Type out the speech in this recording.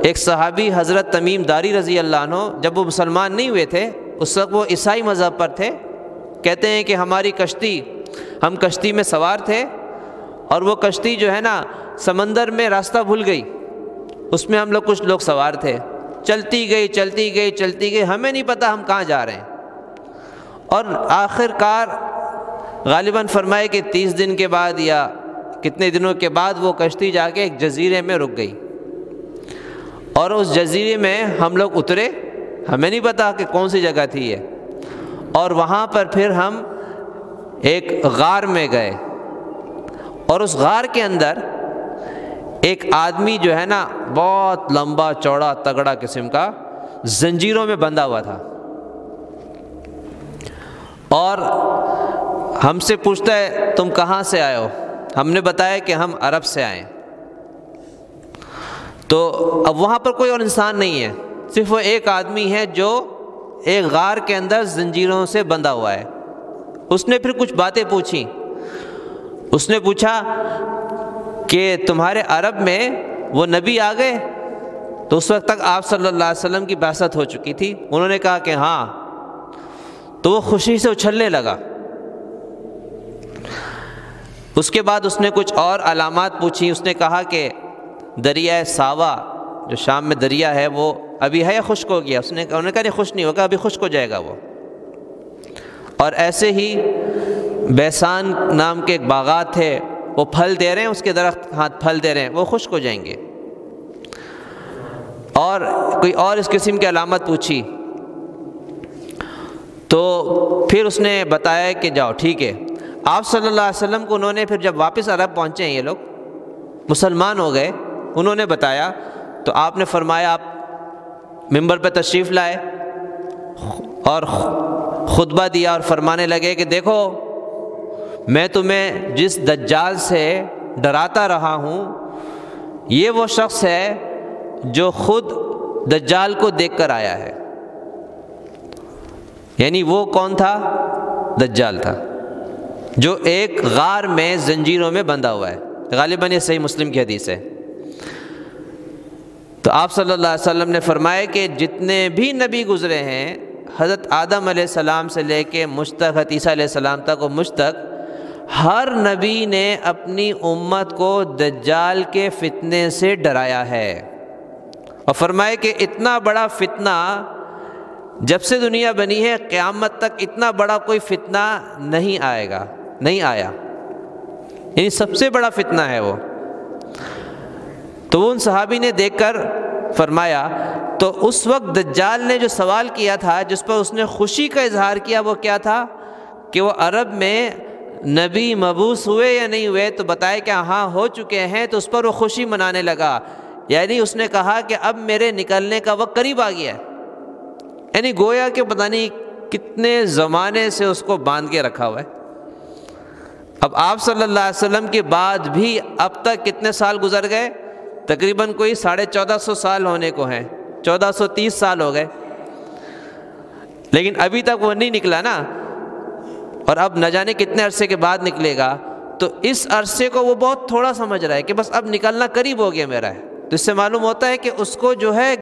ایک صحابی حضرت تمیم داری رضی اللہ عنہ جب وہ مسلمان نہیں ہوئے تھے اس وقت وہ عیسائی مذہب پر تھے. کہتے ہیں کہ ہماری کشتی، ہم کشتی میں سوار تھے اور وہ کشتی جو ہے نا سمندر میں راستہ بھول گئی. اس میں ہم لوگ کچھ لوگ سوار تھے. چلتی گئی ہمیں نہیں پتہ ہم کہاں جا رہے ہیں. اور آخر کار غالباً فرمائے کہ 30 دن کے بعد یا کتنے دنوں کے بعد وہ کشتی جا کے ایک جزیرے میں رک گئی. اور اس جزیرے میں ہم لوگ اترے، ہمیں نہیں پتا کہ کون سی جگہ تھی یہ. اور وہاں پر پھر ہم ایک غار میں گئے اور اس غار کے اندر ایک آدمی جو ہے نا بہت لمبا چوڑا تگڑا قسم کا زنجیروں میں بندھا ہوا تھا. اور ہم سے پوچھتا ہے تم کہاں سے آئے ہو؟ ہم نے بتایا کہ ہم عرب سے آئے. تو اب وہاں پر کوئی اور انسان نہیں ہے، صرف وہ ایک آدمی ہے جو ایک غار کے اندر زنجیروں سے بندھا ہوا ہے. اس نے پھر کچھ باتیں پوچھی. اس نے پوچھا کہ تمہارے عرب میں وہ نبی آ گئے؟ تو اس وقت تک آپ صلی اللہ علیہ وسلم کی بعثت ہو چکی تھی. انہوں نے کہا کہ ہاں. تو وہ خوشی سے اچھلنے لگا. اس کے بعد اس نے کچھ اور علامات پوچھی. اس نے کہا کہ دریائے ساوا جو شام میں دریا ہے وہ ابھی ہے یا خشک ہو گیا؟ انہوں نے کہا نہیں خشک نہیں ہوگا، ابھی خشک ہو جائے گا وہ. اور ایسے ہی بیسان نام کے ایک باغات تھے، وہ پھل دے رہے ہیں، اس کے درخت ہاتھ پھل دے رہے ہیں، وہ خشک ہو جائیں گے. اور کوئی اور اس قسم کی علامت پوچھی. تو پھر اس نے بتایا کہ جاؤ ٹھیک ہے. آپ صلی اللہ علیہ وسلم کو انہوں نے پھر جب واپس عرب پہنچے ہیں، یہ لوگ مسلمان ہو گئے، انہوں نے بتایا تو آپ نے فرمایا، آپ منبر پہ تشریف لائے اور خطبہ دیا اور فرمانے لگے کہ دیکھو میں تمہیں جس دجال سے ڈراتا رہا ہوں یہ وہ شخص ہے جو خود دجال کو دیکھ کر آیا ہے. یعنی وہ کون تھا؟ دجال تھا جو ایک غار میں زنجیروں میں بندھا ہوا ہے. غالباً یہ صحیح مسلم کی حدیث ہے. تو آپ صلی اللہ علیہ وسلم نے فرمایا کہ جتنے بھی نبی گزرے ہیں، حضرت آدم علیہ السلام سے لے کے مجھ تک، حضرت عیسیٰ علیہ السلام تک اور مجھ تک، ہر نبی نے اپنی امت کو دجال کے فتنے سے ڈرایا ہے. اور فرمایا کہ اتنا بڑا فتنہ جب سے دنیا بنی ہے قیامت تک اتنا بڑا کوئی فتنہ نہیں آئے گا، نہیں آیا. یعنی سب سے بڑا فتنہ ہے وہ. تو وہ ان صحابی نے دیکھ کر فرمایا. تو اس وقت دجال نے جو سوال کیا تھا، جس پر اس نے خوشی کا اظہار کیا، وہ کیا تھا کہ وہ عرب میں نبی مبعوث ہوئے یا نہیں ہوئے. تو بتایا کہ ہاں ہو چکے ہیں. تو اس پر وہ خوشی منانے لگا. یعنی اس نے کہا کہ اب میرے نکلنے کا وقت قریب آ گیا ہے. یعنی گویا کہ پتہ نہیں کتنے زمانے سے اس کو باندھ کے رکھا ہوا ہے. اب آپ صلی اللہ علیہ وسلم کے بعد بھی اب تک کتنے سال گزر گئے؟ تقریباً کوئی 1450 سال ہونے کو ہیں، 1430 سال ہو گئے. لیکن ابھی تک وہ نہیں نکلا نا. اور اب نہ جانے کتنے عرصے کے بعد نکلے گا. تو اس عرصے کو وہ بہت تھوڑا سمجھ رہا ہے کہ بس اب نکلنا قریب ہو گیا میرا ہے. تو اس سے معلوم ہوتا ہے کہ اس کو جو ہے